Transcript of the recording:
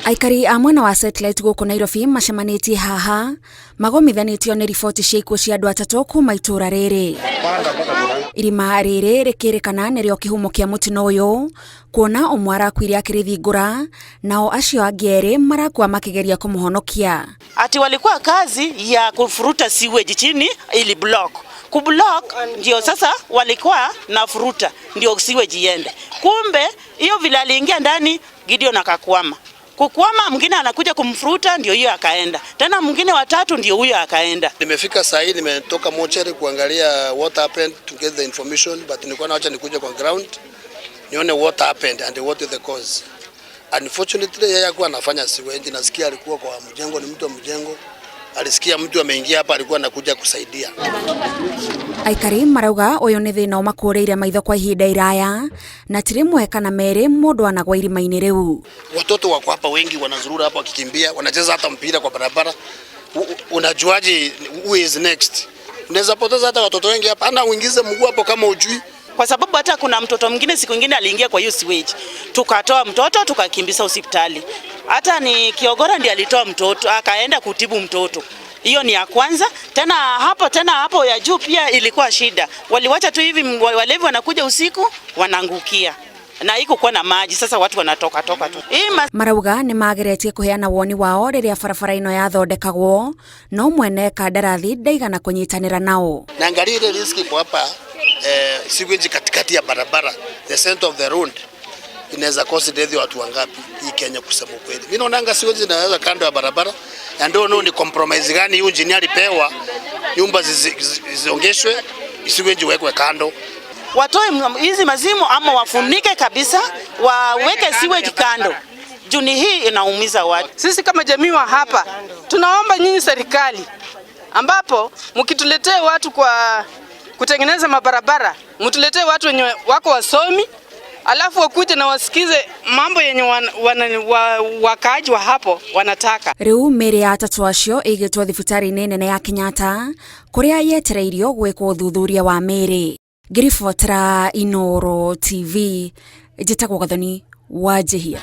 Aikari a mwena wa Satellite guku Nairobi macemanitie haha magomithanitio ni riboti cia ikuũ cia andũ atatũ kuma itura riri. Irima riri rikirikana nirio kihumo kia mutino uyu, kuona umwe arakuire akirithingura nao acio angi eri marakua makigeria kumuhonokia. Ati walikuwa kazi ya kufuruta sewage chini ili block. Kublock ndio sasa walikuwa na furuta ndio sewage iende. Kumbe hiyo vile aliingia ndani Gideon akakwama. Kukwama mwingine anakuja kumfuruta ndio hiyo akaenda. Tena mwingine watatu ndio huyo akaenda. Nimefika saa hii nimetoka mochari kuangalia what happened to get the information, but nilikuwa naacha nikuje kwa ground nione what happened and what is the cause. Unfortunately yeye alikuwa anafanya sewage, nasikia alikuwa kwa mjengo, ni mtu wa mjengo. Alisikia mtu ameingia hapa alikuwa anakuja kusaidia. Aikari marauga uyu ni thina umakureire maitho kwa ihinda iraya na tirimwe kana mere mundu anagwa irima-ini riu. Watoto wako hapa wengi wanazurura hapa wakikimbia, wanacheza hata mpira kwa barabara. Unajuaje who is next? Unaweza poteza hata watoto wengi hapa, ana uingize mguu hapo kama ujui. Kwa sababu hata kuna mtoto mwingine siku nyingine aliingia kwa hiyo sewage. Tukatoa mtoto tukakimbiza hospitali. Hata ni Kiogora ndiye alitoa mtoto akaenda kutibu mtoto. Hiyo ni ya kwanza. Tena hapo ya juu pia ilikuwa shida. Waliwacha tu hivi walevi wanakuja usiku wanaangukia. Na iko kwa na maji sasa watu wanatoka tu. Marauga ni mageretie kuheana woni wao riria barabara ino yathondekagwo no mwene kandarathi ndaigana kunyitanira nao. Na angalia ile riski kwa hapa sewage katikati ya barabara, the center of the road, inaweza cause death watu wangapi hii Kenya kusema kweli. Mimi naonanga sewage inaweza kando ya barabara, na ndio ni compromise gani hiyo engineer alipewa, nyumba ziongeshwe, sewage iwekwe kando. Watoe hizi mazimu ama wafunike kabisa, waweke sewage kando. Juni hii inaumiza watu. Sisi kama jamii wa hapa tunaomba nyinyi serikali ambapo mkituletee watu kwa kutengeneza mabarabara, mtuletee watu wenye wako wasomi, alafu wakuje na wasikize mambo yenye wakaaji wa hapo wanataka. Riu meri ya atatu acio igitwo thibitari-ini nene ya Kenyatta kuria yetereirio gwikwo uthuthuria wa meri. Ngiribotera Inooro TV, njitagwo Gathoni Wanjihia.